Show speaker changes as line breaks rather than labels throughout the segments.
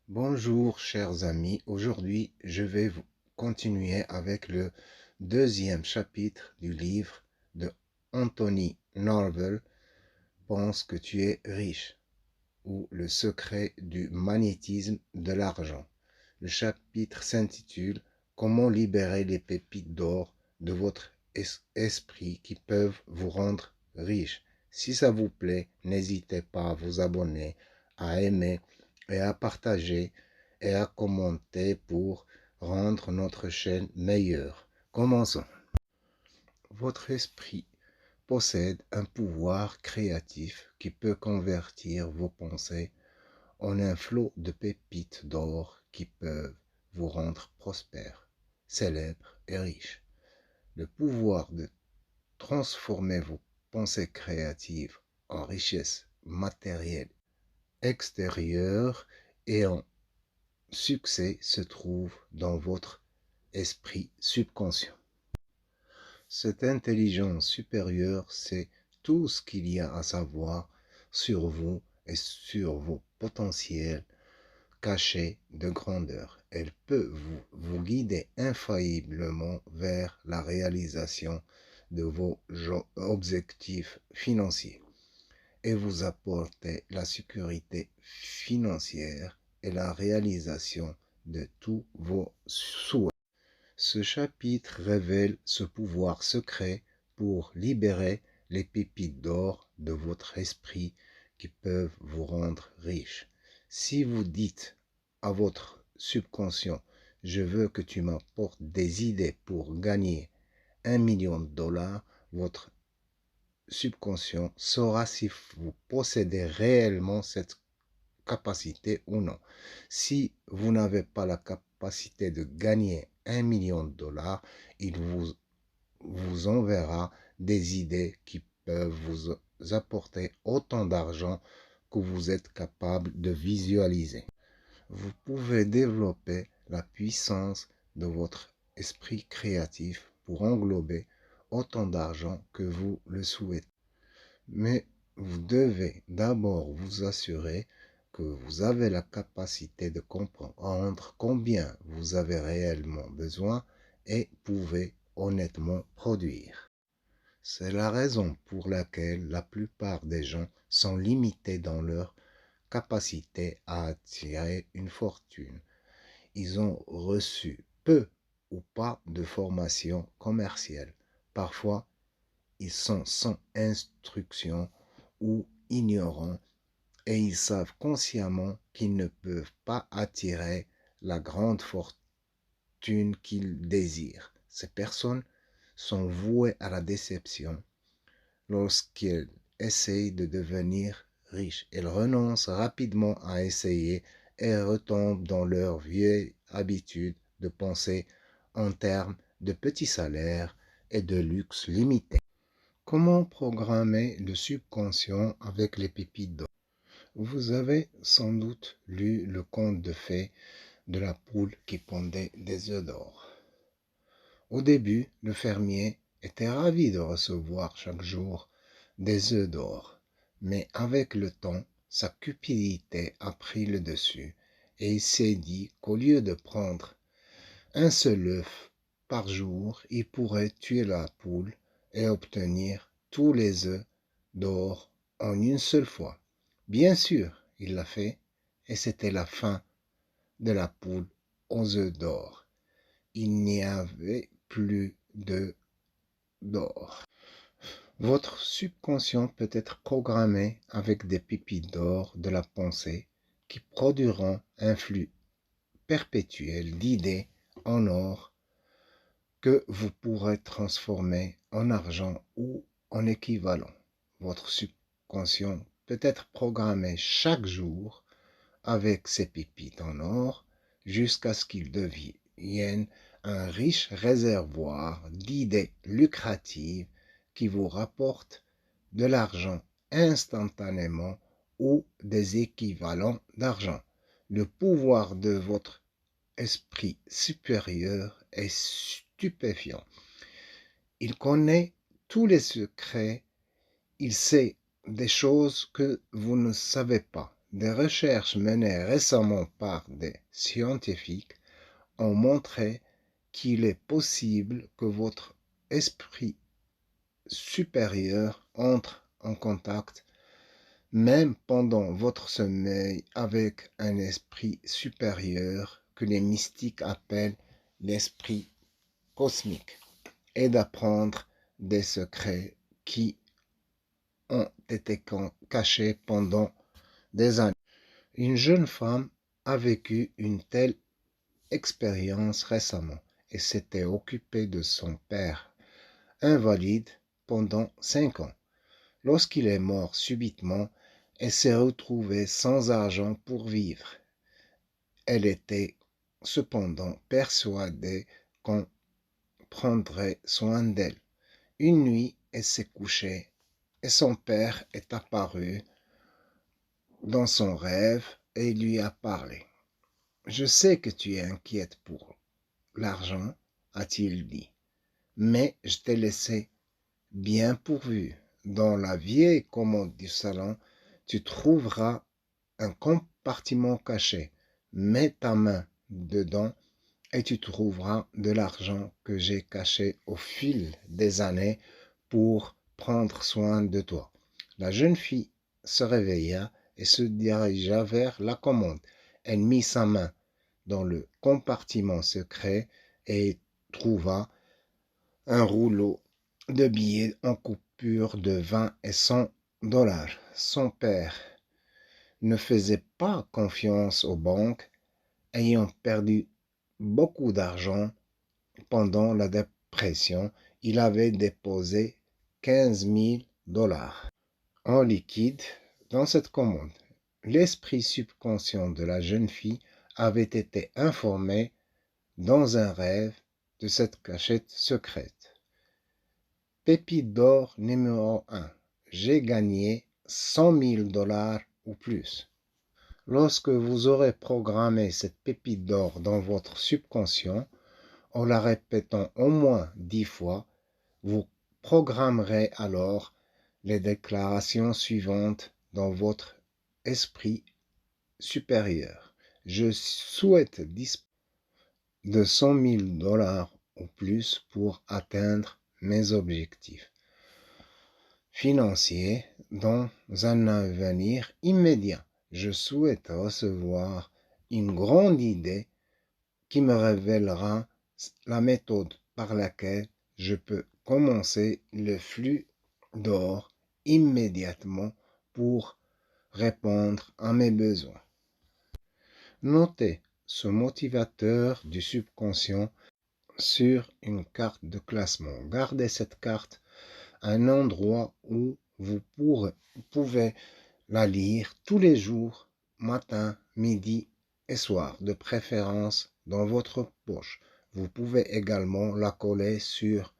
Bonjour chers amis, aujourd'hui je vais continuer avec le deuxième chapitre du livre de Anthony Norvel, Pense que tu es riche, ou Le secret du magnétisme de l'argent. Le chapitre s'intitule Comment libérer les pépites d'or de votre esprit qui peuvent vous rendre riche. Si ça vous plaît, n'hésitez pas à vous abonner, à aimer et à partager et à commenter pour rendre notre chaîne meilleure. Commençons. Votre esprit possède un pouvoir créatif qui peut convertir vos pensées en un flot de pépites d'or qui peuvent vous rendre prospère, célèbre et riche. Le pouvoir de transformer vos pensées créatives en richesse matérielle extérieure et en succès se trouve dans votre esprit subconscient. Cette intelligence supérieure sait tout ce qu'il y a à savoir sur vous et sur vos potentiels cachés de grandeur. Elle peut vous guider infailliblement vers la réalisation de vos objectifs financiers et vous apporter la sécurité financière et la réalisation de tous vos souhaits. Ce chapitre révèle ce pouvoir secret pour libérer les pépites d'or de votre esprit qui peuvent vous rendre riche. Si vous dites à votre subconscient, je veux que tu m'apportes des idées pour gagner 1 million de dollars, votre subconscient saura si vous possédez réellement cette capacité ou non. Si vous n'avez pas la capacité de gagner 1 million de dollars, il vous enverra des idées qui peuvent vous apporter autant d'argent que vous êtes capable de visualiser. Vous pouvez développer la puissance de votre esprit créatif pour englober autant d'argent que vous le souhaitez. Mais vous devez d'abord vous assurer que vous avez la capacité de comprendre combien vous avez réellement besoin et pouvez honnêtement produire. C'est la raison pour laquelle la plupart des gens sont limités dans leur capacité à attirer une fortune. Ils ont reçu peu ou pas de formation commerciale. Parfois, ils sont sans instruction ou ignorants et ils savent consciemment qu'ils ne peuvent pas attirer la grande fortune qu'ils désirent. Ces personnes sont vouées à la déception lorsqu'elles essayent de devenir riches. Elles renoncent rapidement à essayer et retombent dans leur vieille habitude de penser en termes de petits salaires et de luxe limité. Comment programmer le subconscient avec les pépites d'or? Vous avez sans doute lu le conte de fées de la poule qui pondait des œufs d'or. Au début, le fermier était ravi de recevoir chaque jour des œufs d'or, mais avec le temps, sa cupidité a pris le dessus et il s'est dit qu'au lieu de prendre un seul œuf par jour, il pourrait tuer la poule et obtenir tous les œufs d'or en une seule fois. Bien sûr, il l'a fait et c'était la fin de la poule aux œufs d'or. Il n'y avait plus d'œufs d'or. Votre subconscient peut être programmé avec des pépites d'or de la pensée qui produiront un flux perpétuel d'idées en or que vous pourrez transformer en argent ou en équivalent. Votre subconscient peut être programmé chaque jour avec ces pépites en or jusqu'à ce qu'il devienne un riche réservoir d'idées lucratives qui vous rapportent de l'argent instantanément ou des équivalents d'argent. Le pouvoir de votre esprit supérieur est stupéfiant. Il connaît tous les secrets, il sait des choses que vous ne savez pas. Des recherches menées récemment par des scientifiques ont montré qu'il est possible que votre esprit supérieur entre en contact même pendant votre sommeil avec un esprit supérieur que les mystiques appellent l'esprit cosmique et d'apprendre des secrets qui ont été cachés pendant des années. Une jeune femme a vécu une telle expérience récemment et s'était occupée de son père, invalide pendant 5 ans. Lorsqu'il est mort subitement, elle s'est retrouvée sans argent pour vivre. Elle était cependant persuadée qu'on prendrait soin d'elle. Une nuit, elle s'est couchée et son père est apparu dans son rêve et lui a parlé. Je sais que tu es inquiète pour l'argent, a-t-il dit, mais je t'ai laissé bien pourvu. Dans la vieille commode du salon, tu trouveras un compartiment caché. Mets ta main dedans et tu trouveras de l'argent que j'ai caché au fil des années pour prendre soin de toi. La jeune fille se réveilla et se dirigea vers la commode. Elle mit sa main dans le compartiment secret et trouva un rouleau de billets en coupure de 20 et 100 dollars. Son père ne faisait pas confiance aux banques, ayant perdu beaucoup d'argent pendant la dépression. Il avait déposé 15 000 dollars en liquide dans cette commande. L'esprit subconscient de la jeune fille avait été informé dans un rêve de cette cachette secrète. Pépite d'or numéro 1. J'ai gagné 100 000 dollars ou plus. Lorsque vous aurez programmé cette pépite d'or dans votre subconscient, en la répétant au moins 10 fois, vous programmerez alors les déclarations suivantes dans votre esprit supérieur. Je souhaite disposer de 100 000 dollars ou plus pour atteindre mes objectifs financiers dans un avenir immédiat. Je souhaite recevoir une grande idée qui me révélera la méthode par laquelle je peux commencer le flux d'or immédiatement pour répondre à mes besoins. Notez ce motivateur du subconscient sur une carte de classement. Gardez cette carte à un endroit où vous pouvez la lire tous les jours, matin, midi et soir, de préférence dans votre poche. Vous pouvez également la coller sur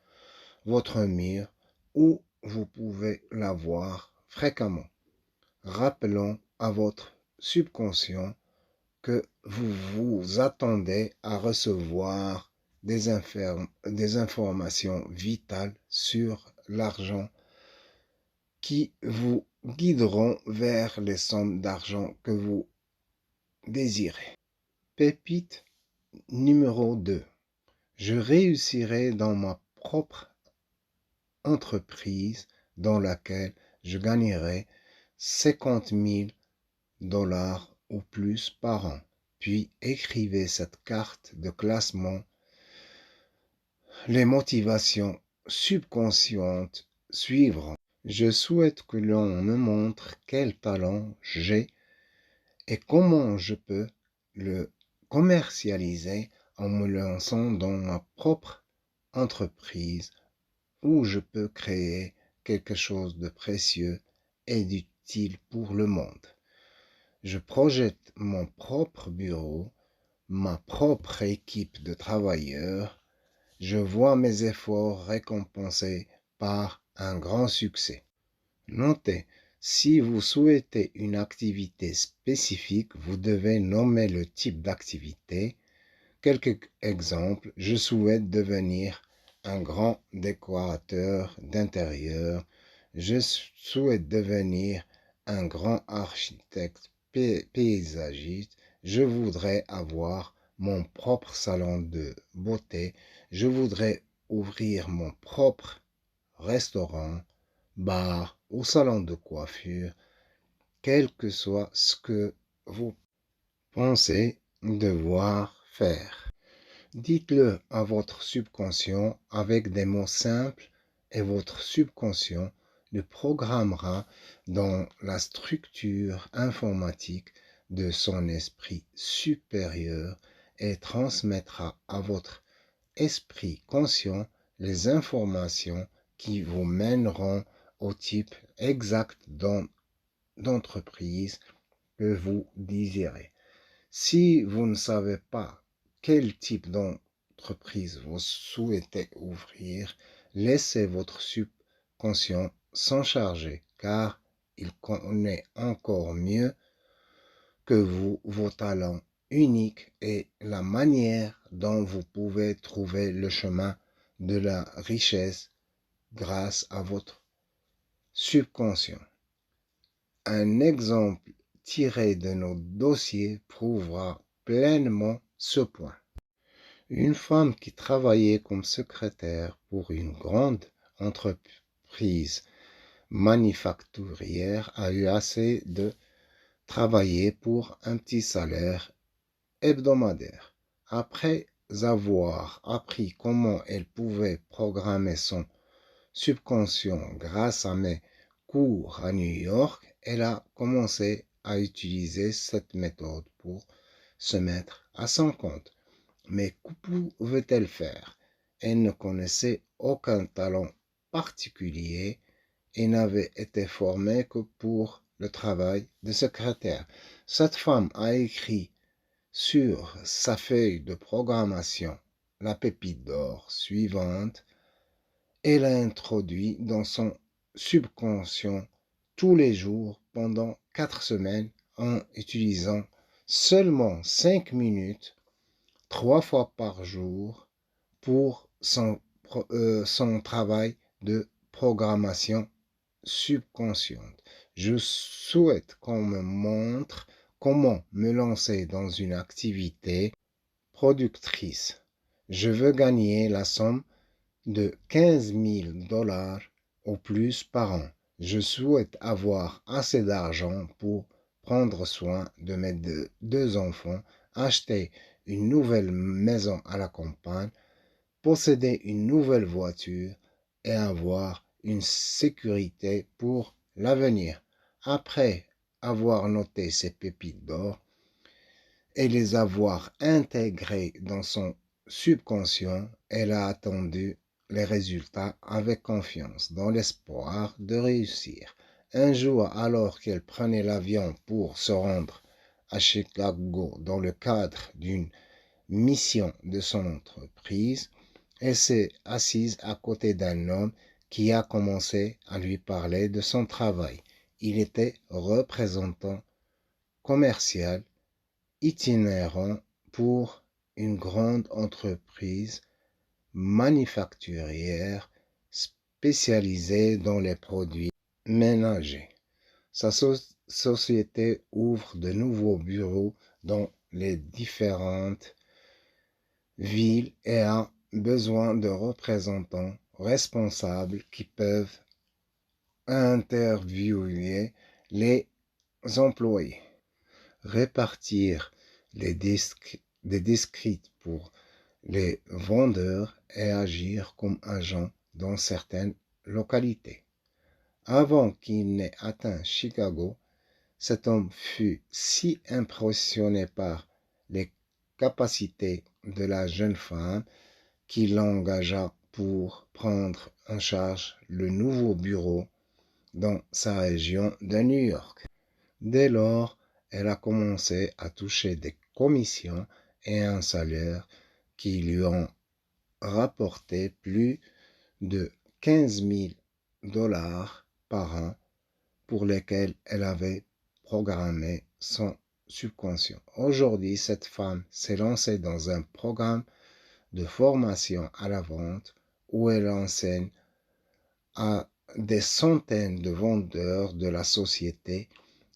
votre mur où vous pouvez la voir fréquemment. Rappelons à votre subconscient que vous vous attendez à recevoir des informations vitales sur l'argent qui vous guideront vers les sommes d'argent que vous désirez. Pépite numéro 2. Je réussirai dans ma propre entreprise dans laquelle je gagnerai 50 000 dollars ou plus par an. Puis écrivez cette carte de classement. Les motivations subconscientes suivront. Je souhaite que l'on me montre quel talent j'ai et comment je peux le commercialiser en me lançant dans ma propre entreprise où je peux créer quelque chose de précieux et d'utile pour le monde. Je projette mon propre bureau, ma propre équipe de travailleurs. Je vois mes efforts récompensés par un grand succès. Notez, si vous souhaitez une activité spécifique, vous devez nommer le type d'activité. Quelques exemples, je souhaite devenir un grand décorateur d'intérieur. Je souhaite devenir un grand architecte paysagiste, je voudrais avoir mon propre salon de beauté, je voudrais ouvrir mon propre restaurant, bar ou salon de coiffure, quel que soit ce que vous pensez devoir faire. Dites-le à votre subconscient avec des mots simples et votre subconscient le programmera dans la structure informatique de son esprit supérieur et transmettra à votre esprit conscient les informations qui vous mèneront au type exact d'entreprise que vous désirez. Si vous ne savez pas quel type d'entreprise vous souhaitez ouvrir, laissez votre subconscient s'en charger car il connaît encore mieux que vous vos talents uniques et la manière dont vous pouvez trouver le chemin de la richesse grâce à votre subconscient. Un exemple tiré de nos dossiers prouvera pleinement ce point. Une femme qui travaillait comme secrétaire pour une grande entreprise manufacturière a eu assez de travailler pour un petit salaire hebdomadaire. Après avoir appris comment elle pouvait programmer son subconscient grâce à mes cours à New York, elle a commencé à utiliser cette méthode pour se mettre à son compte. Mais que pouvait-elle faire? Elle ne connaissait aucun talent particulier et n'avait été formée que pour le travail de secrétaire. Cette femme a écrit sur sa feuille de programmation la pépite d'or suivante. Elle l'a introduit dans son subconscient tous les jours pendant 4 semaines en utilisant seulement 5 minutes 3 fois par jour pour son travail de programmation subconsciente. Je souhaite qu'on me montre comment me lancer dans une activité productrice. Je veux gagner la somme de 15 000 dollars au plus par an. Je souhaite avoir assez d'argent pour prendre soin de mes deux enfants, acheter une nouvelle maison à la campagne, posséder une nouvelle voiture et avoir une sécurité pour l'avenir. Après avoir noté ces pépites d'or et les avoir intégrées dans son subconscient, elle a attendu les résultats avec confiance, dans l'espoir de réussir. Un jour, alors qu'elle prenait l'avion pour se rendre à Chicago dans le cadre d'une mission de son entreprise, elle s'est assise à côté d'un homme qui a commencé à lui parler de son travail. Il était représentant commercial itinérant pour une grande entreprise manufacturière spécialisée dans les produits ménagers. Sa société ouvre de nouveaux bureaux dans les différentes villes et a besoin de représentants responsables qui peuvent interviewer les employés, répartir des disques pour les vendeurs et agir comme agent dans certaines localités. Avant qu'il n'ait atteint Chicago, cet homme fut si impressionné par les capacités de la jeune femme qu'il l'engagea pour prendre en charge le nouveau bureau dans sa région de New York. Dès lors, elle a commencé à toucher des commissions et un salaire qui lui ont rapporté plus de 15 000 dollars par an pour lesquels elle avait programmé son subconscient. Aujourd'hui, cette femme s'est lancée dans un programme de formation à la vente où elle enseigne à des centaines de vendeurs de la société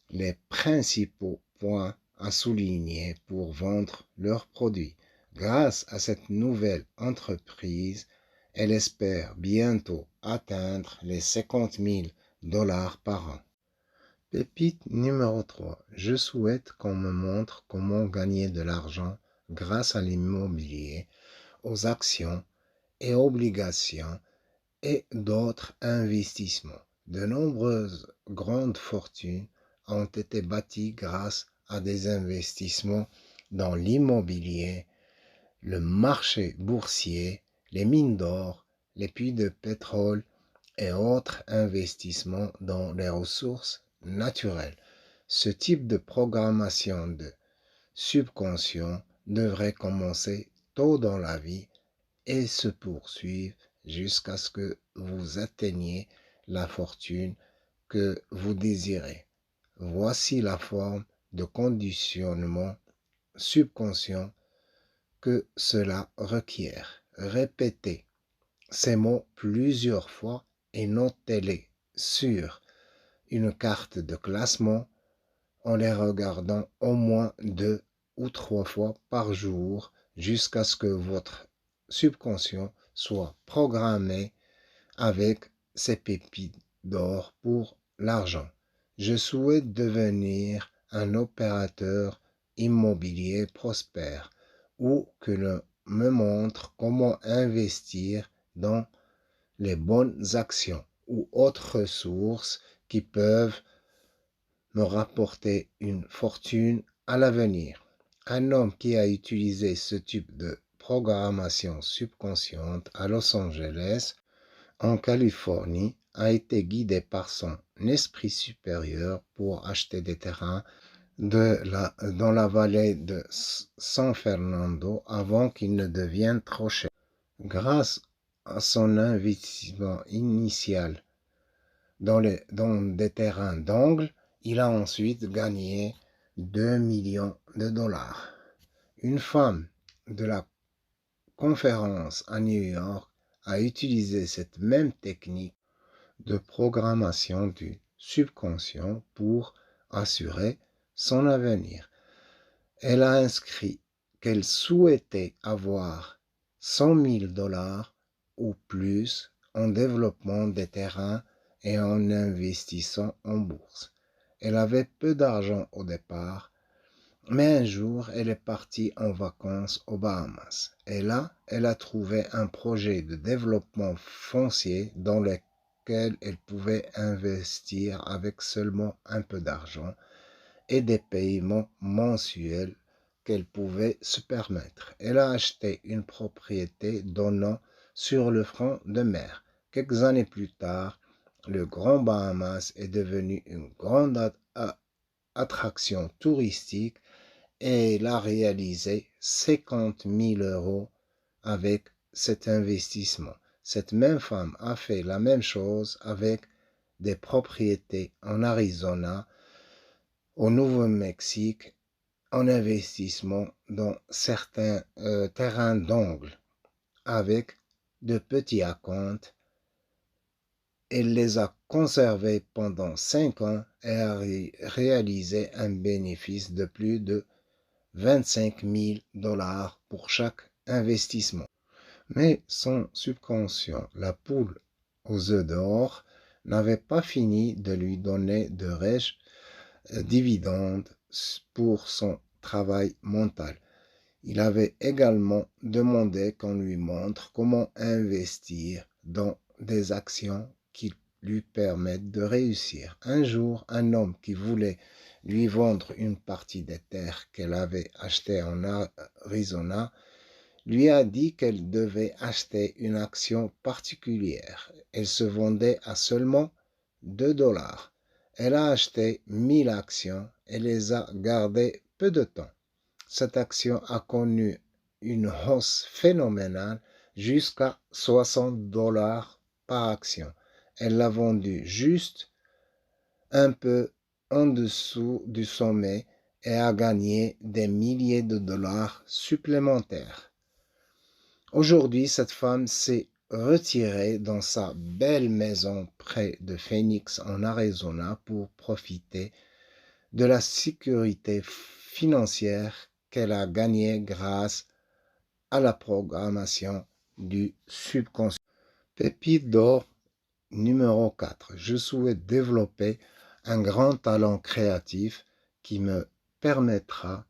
les principaux point à souligner pour vendre leurs produits. Grâce à cette nouvelle entreprise, elle espère bientôt atteindre les 50 000 dollars par an. Pépite numéro 3. Je souhaite qu'on me montre comment gagner de l'argent grâce à l'immobilier, aux actions et obligations et d'autres investissements. De nombreuses grandes fortunes ont été bâties grâce à des investissements dans l'immobilier, le marché boursier, les mines d'or, les puits de pétrole et autres investissements dans les ressources naturelles. Ce type de programmation de subconscient devrait commencer tôt dans la vie et se poursuivre jusqu'à ce que vous atteigniez la fortune que vous désirez. Voici la forme de conditionnement subconscient que cela requiert. Répétez ces mots plusieurs fois et notez-les sur une carte de classement en les regardant au moins 2 ou 3 fois par jour jusqu'à ce que votre subconscient soit programmé avec ces pépites d'or pour l'argent. Je souhaite devenir un opérateur immobilier prospère ou que l'on me montre comment investir dans les bonnes actions ou autres sources qui peuvent me rapporter une fortune à l'avenir. Un homme qui a utilisé ce type de programmation subconsciente à Los Angeles, en Californie, a été guidé par son esprit supérieur pour acheter des terrains dans la vallée de San Fernando avant qu'il ne devienne trop cher. Grâce à son investissement initial dans des terrains d'angle, il a ensuite gagné 2 millions de dollars. Une femme de la conférence à New York a utilisé cette même technique de programmation du subconscient pour assurer son avenir. Elle a inscrit qu'elle souhaitait avoir 100 000 dollars ou plus en développant des terrains et en investissant en bourse. Elle avait peu d'argent au départ, mais un jour, elle est partie en vacances aux Bahamas. Et là, elle a trouvé un projet de développement foncier dans lequel elle pouvait investir avec seulement un peu d'argent et des paiements mensuels qu'elle pouvait se permettre. Elle a acheté une propriété donnant sur le front de mer. Quelques années plus tard, le Grand Bahamas est devenu une grande attraction touristique et elle a réalisé 50 000 euros avec cet investissement. Cette même femme a fait la même chose avec des propriétés en Arizona, au Nouveau-Mexique, en investissement dans certains terrains d'angle avec de petits acomptes. Elle les a conservés pendant 5 ans et a réalisé un bénéfice de plus de 25 000 dollars pour chaque investissement. Mais son subconscient, la poule aux œufs d'or, n'avait pas fini de lui donner de riches dividendes pour son travail mental. Il avait également demandé qu'on lui montre comment investir dans des actions qui lui permettent de réussir. Un jour, un homme qui voulait lui vendre une partie des terres qu'elle avait achetées en Arizona lui a dit qu'elle devait acheter une action particulière. Elle se vendait à seulement 2 dollars. Elle a acheté 1000 actions et les a gardées peu de temps. Cette action a connu une hausse phénoménale jusqu'à 60 dollars par action. Elle l'a vendue juste un peu en dessous du sommet et a gagné des milliers de dollars supplémentaires. Aujourd'hui, cette femme s'est retirée dans sa belle maison près de Phoenix en Arizona pour profiter de la sécurité financière qu'elle a gagnée grâce à la programmation du subconscient. Pépite d'or numéro 4. Je souhaite développer un grand talent créatif qui me permettra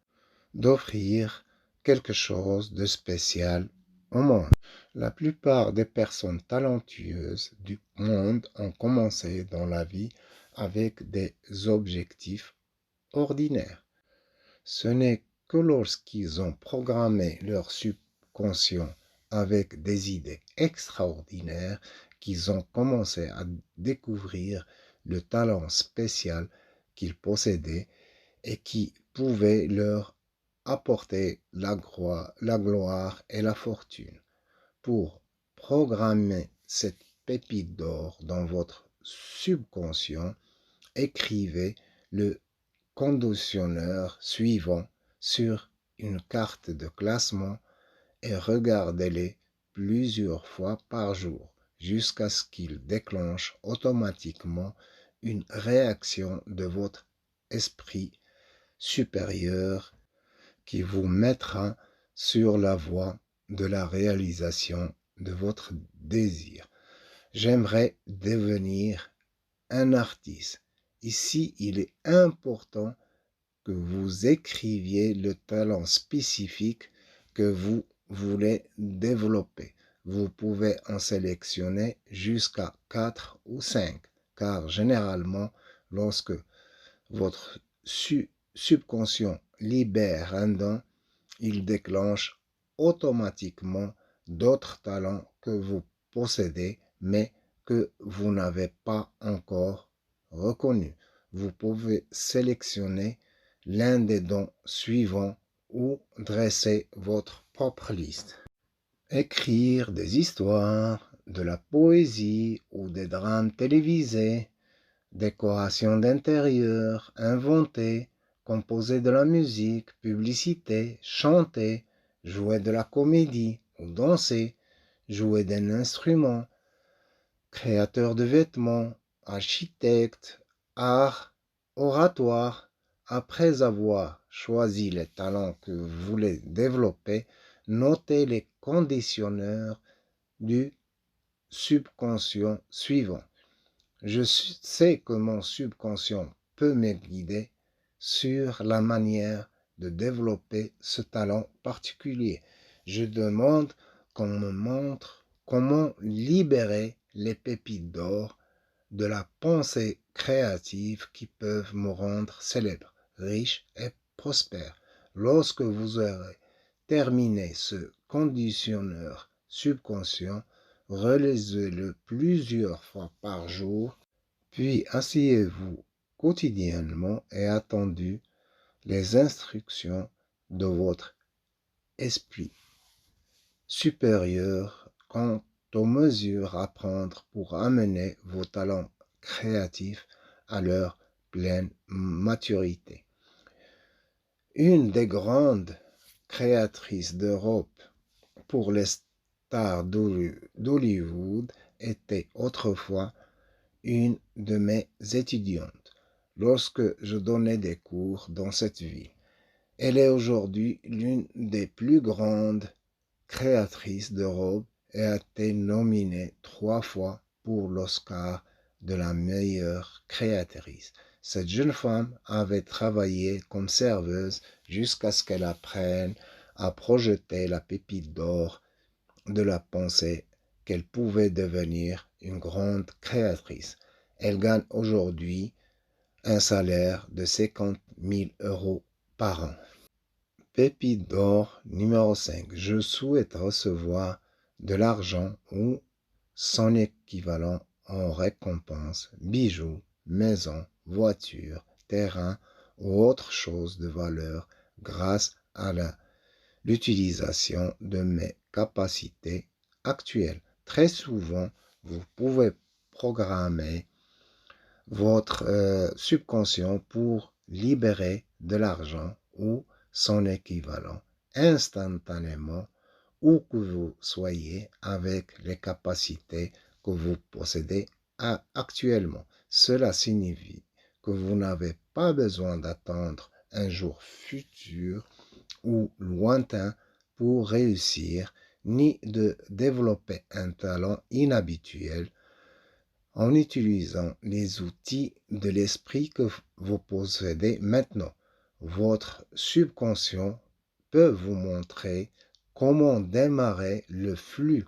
d'offrir quelque chose de spécial au monde. La plupart des personnes talentueuses du monde ont commencé dans la vie avec des objectifs ordinaires. Ce n'est que lorsqu'ils ont programmé leur subconscient avec des idées extraordinaires qu'ils ont commencé à découvrir le talent spécial qu'ils possédaient et qui pouvait leur apporter la gloire et la fortune. Pour programmer cette pépite d'or dans votre subconscient, écrivez le conditionneur suivant sur une carte de classement et regardez-les plusieurs fois par jour jusqu'à ce qu'il déclenche automatiquement une réaction de votre esprit supérieur qui vous mettra sur la voie de la réalisation de votre désir. J'aimerais devenir un artiste. Ici, il est important que vous écriviez le talent spécifique que vous voulez développer. Vous pouvez en sélectionner jusqu'à 4 ou 5, car généralement, lorsque votre subconscient libère un don, il déclenche automatiquement d'autres talents que vous possédez, mais que vous n'avez pas encore reconnus. Vous pouvez sélectionner l'un des dons suivants ou dresser votre propre liste. Écrire des histoires, de la poésie ou des drames télévisés, décoration d'intérieur, inventer, composer de la musique, publicité, chanter, jouer de la comédie ou danser, jouer d'un instrument, créateur de vêtements, architecte, art, oratoire. Après avoir choisi les talents que vous voulez développer, notez les conditionneurs du subconscient suivant. Je sais que mon subconscient peut me guider sur la manière de développer ce talent particulier. Je demande qu'on me montre comment libérer les pépites d'or de la pensée créative qui peuvent me rendre célèbre, riche et prospère. Lorsque vous aurez terminé ce conditionneur subconscient, relisez-le plusieurs fois par jour, puis asseyez-vous quotidiennement et attendez les instructions de votre esprit supérieur quant aux mesures à prendre pour amener vos talents créatifs à leur pleine maturité. Une des grandes créatrices d'Europe pour les stars d'Hollywood était autrefois une de mes étudiantes lorsque je donnais des cours dans cette ville. Elle est aujourd'hui l'une des plus grandes créatrices d'Europe et a été nominée 3 fois pour l'Oscar de la meilleure créatrice. Cette jeune femme avait travaillé comme serveuse jusqu'à ce qu'elle apprenne à projeter la pépite d'or de la pensée qu'elle pouvait devenir une grande créatrice. Elle gagne aujourd'hui un salaire de 50 000 € par an. Pépite d'or numéro 5. Je souhaite recevoir de l'argent ou son équivalent en récompense, bijoux, maison, voiture, terrain ou autre chose de valeur grâce à l'utilisation de mes capacités actuelles. Très souvent, vous pouvez programmer votre subconscient pour libérer de l'argent ou son équivalent instantanément où que vous soyez avec les capacités que vous possédez actuellement. Cela signifie que vous n'avez pas besoin d'attendre un jour futur ou lointain pour réussir, ni de développer un talent inhabituel en utilisant les outils de l'esprit que vous possédez maintenant. Votre subconscient peut vous montrer comment démarrer le flux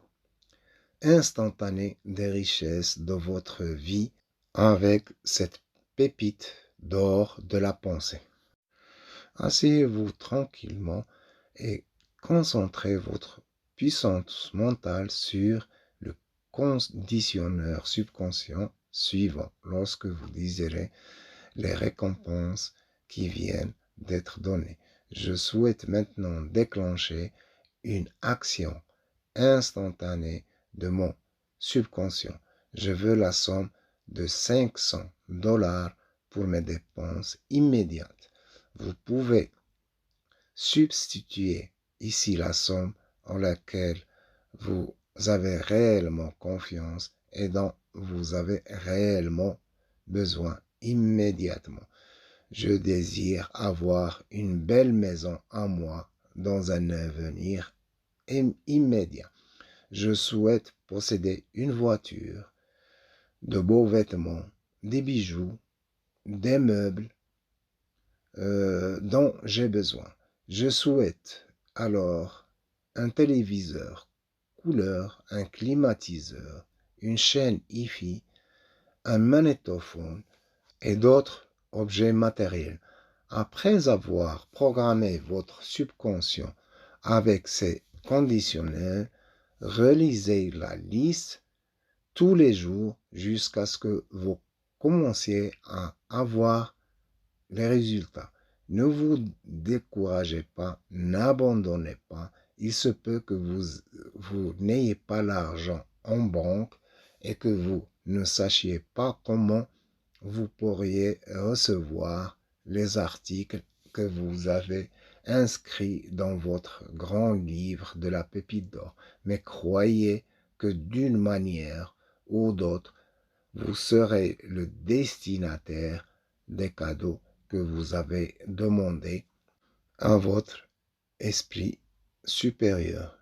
instantané des richesses de votre vie avec cette pépite d'or de la pensée. Asseyez-vous tranquillement et concentrez votre puissance mentale sur le conditionneur subconscient suivant lorsque vous désirez les récompenses qui viennent d'être données. Je souhaite maintenant déclencher une action instantanée de mon subconscient. Je veux la somme de $500 pour mes dépenses immédiates. Vous pouvez substituer ici la somme en laquelle vous avez réellement confiance et dont vous avez réellement besoin immédiatement. Je désire avoir une belle maison à moi dans un avenir immédiat. Je souhaite posséder une voiture, de beaux vêtements, des bijoux, des meubles dont j'ai besoin. Je souhaite alors un téléviseur couleur, un climatiseur, une chaîne Hi-Fi, un magnétophone et d'autres objets matériels. Après avoir programmé votre subconscient avec ces conditionnels, relisez la liste tous les jours jusqu'à ce que vous commenciez à avoir les résultats. Ne vous découragez pas, n'abandonnez pas. Il se peut que vous n'ayez pas l'argent en banque et que vous ne sachiez pas comment vous pourriez recevoir les articles que vous avez inscrits dans votre grand livre de la pépite d'or. Mais croyez que d'une manière ou d'autre, vous serez le destinataire des cadeaux que vous avez demandé à votre esprit supérieur.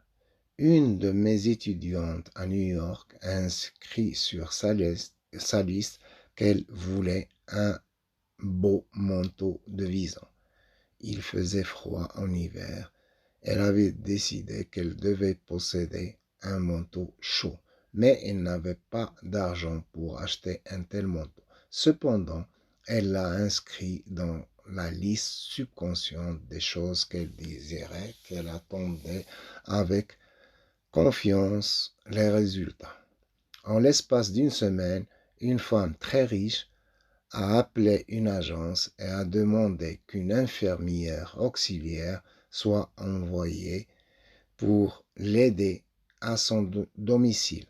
Une de mes étudiantes à New York a inscrit sur sa liste qu'elle voulait un beau manteau de vison. Il faisait froid en hiver. Elle avait décidé qu'elle devait posséder un manteau chaud, mais elle n'avait pas d'argent pour acheter un tel manteau. Cependant, elle l'a inscrit dans la liste subconsciente des choses qu'elle désirait, qu'elle attendait avec confiance les résultats. En l'espace d'une semaine, une femme très riche a appelé une agence et a demandé qu'une infirmière auxiliaire soit envoyée pour l'aider à son domicile.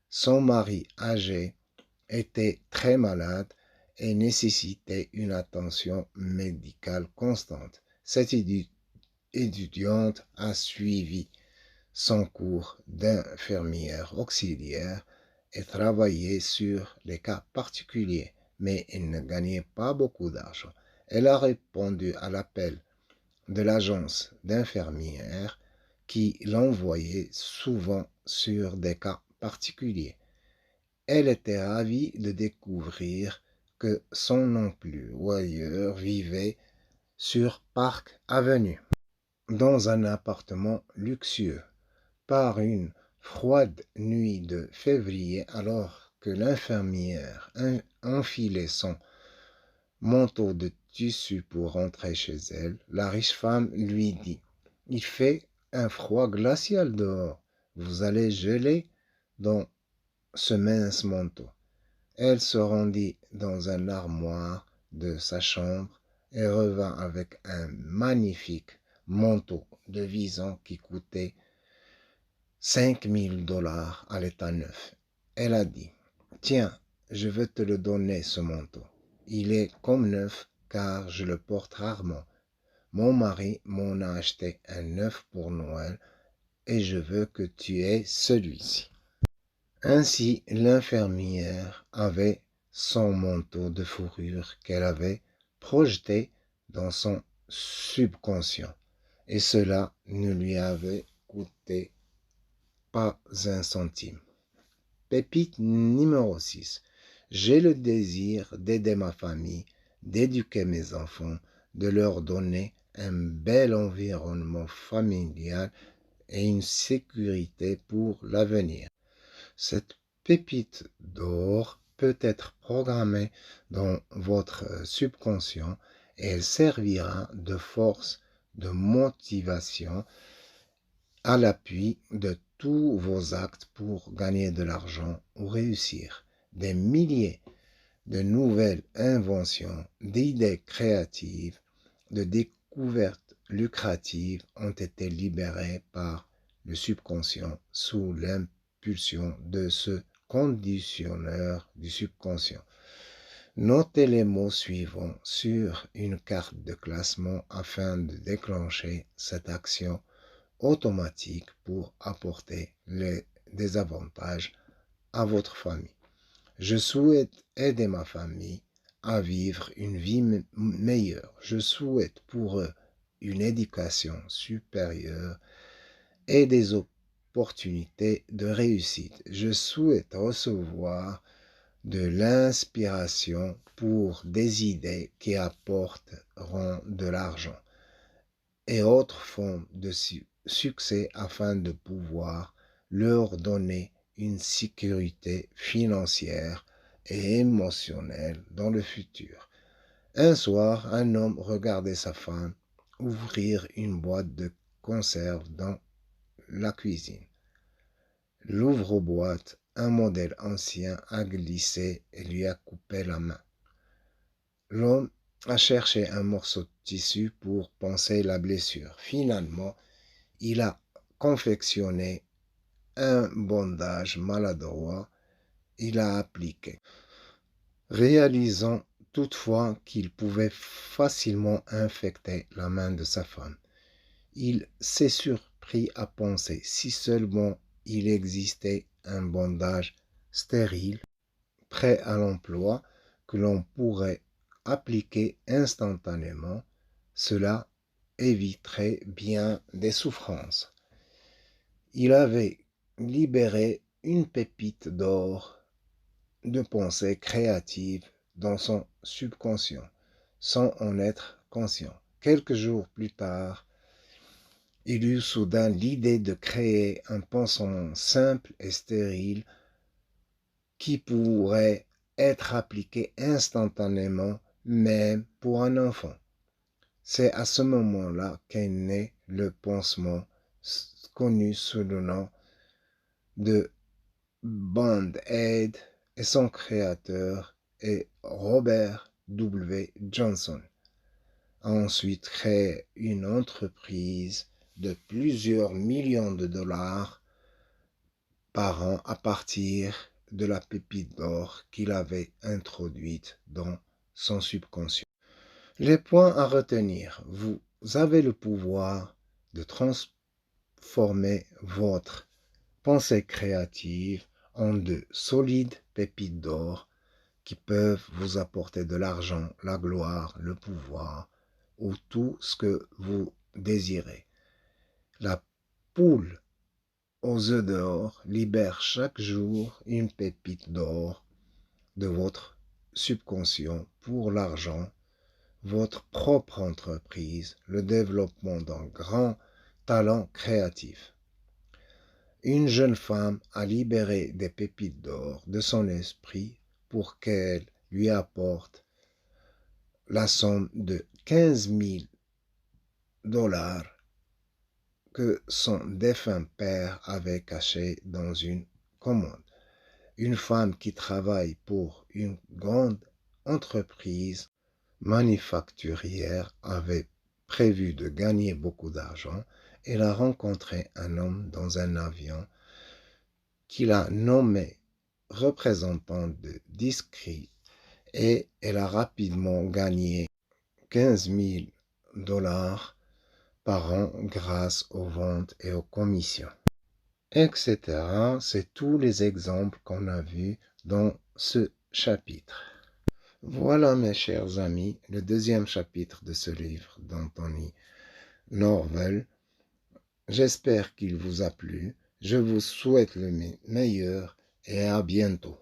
Son mari âgé était très malade et nécessitait une attention médicale constante. Cette étudiante a suivi son cours d'infirmière auxiliaire et travaillé sur les cas particuliers, mais elle ne gagnait pas beaucoup d'argent. Elle a répondu à l'appel de l'agence d'infirmière qui l'envoyait souvent sur des cas particuliers. Elle était ravie de découvrir que son employeur vivait sur Park Avenue, dans un appartement luxueux. Par une froide nuit de février, alors que l'infirmière enfilait son manteau de tissu pour rentrer chez elle, la riche femme lui dit: « Il fait un froid glacial dehors. Vous allez geler dans ce mince manteau. » Elle se rendit dans un armoire de sa chambre et revint avec un magnifique manteau de vison qui coûtait $5000 à l'état neuf. Elle a dit: « Tiens, je veux te le donner, ce manteau. Il est comme neuf car je le porte rarement. Mon mari m'en a acheté un neuf pour Noël et je veux que tu aies celui-ci. » Ainsi, l'infirmière avait son manteau de fourrure qu'elle avait projeté dans son subconscient. Et cela ne lui avait coûté pas un centime. Pépite numéro 6. J'ai le désir d'aider ma famille, d'éduquer mes enfants, de leur donner un bel environnement familial et une sécurité pour l'avenir. Cette pépite d'or peut être programmée dans votre subconscient et elle servira de force de motivation à l'appui de tous vos actes pour gagner de l'argent ou réussir. Des milliers de nouvelles inventions, d'idées créatives, de découvertes lucratives ont été libérées par le subconscient sous l'impulsion de ce conditionneur du subconscient. Notez les mots suivants sur une carte de classement afin de déclencher cette action automatique pour apporter des avantages à votre famille. Je souhaite aider ma famille à vivre une vie meilleure. Je souhaite pour eux une éducation supérieure et des opportunités de réussite. Je souhaite recevoir de l'inspiration pour des idées qui apporteront de l'argent et autres formes de succès afin de pouvoir leur donner une sécurité financière et émotionnelle dans le futur. Un soir, un homme regardait sa femme ouvrir une boîte de conserve dans la cuisine. L'ouvre-boîte, un modèle ancien, a glissé et lui a coupé la main. L'homme a cherché un morceau de tissu pour panser la blessure. Finalement, il a confectionné un bandage maladroit. Il a appliqué, réalisant toutefois qu'il pouvait facilement infecter la main de sa femme. Il s'est surpris à penser si seulement il existait un bandage stérile, prêt à l'emploi, que l'on pourrait appliquer instantanément, cela éviterait bien des souffrances. Il avait libéré une pépite d'or de pensée créative dans son subconscient, sans en être conscient. Quelques jours plus tard, il eut soudain l'idée de créer un pansement simple et stérile qui pourrait être appliqué instantanément, même pour un enfant. C'est à ce moment-là qu'est né le pansement connu sous le nom de Band-Aid et son créateur est Robert W. Johnson. A ensuite créé une entreprise de plusieurs millions de dollars par an à partir de la pépite d'or qu'il avait introduite dans son subconscient. Les points à retenir. Vous avez le pouvoir de transformer votre pensée créative en de solides pépites d'or qui peuvent vous apporter de l'argent, la gloire, le pouvoir ou tout ce que vous désirez. La poule aux œufs d'or libère chaque jour une pépite d'or de votre subconscient pour l'argent, votre propre entreprise, le développement d'un grand talent créatif. Une jeune femme a libéré des pépites d'or de son esprit pour qu'elle lui apporte la somme de 15 000 dollars que son défunt père avait caché dans une commode. Une femme qui travaille pour une grande entreprise manufacturière avait prévu de gagner beaucoup d'argent. Elle a rencontré un homme dans un avion qu'il a nommé représentant de discret et elle a rapidement gagné 15 000 dollars par an grâce aux ventes et aux commissions, etc. C'est tous les exemples qu'on a vus dans ce chapitre. Voilà, mes chers amis, le deuxième chapitre de ce livre d'Anthony Norvel. J'espère qu'il vous a plu. Je vous souhaite le meilleur et à bientôt.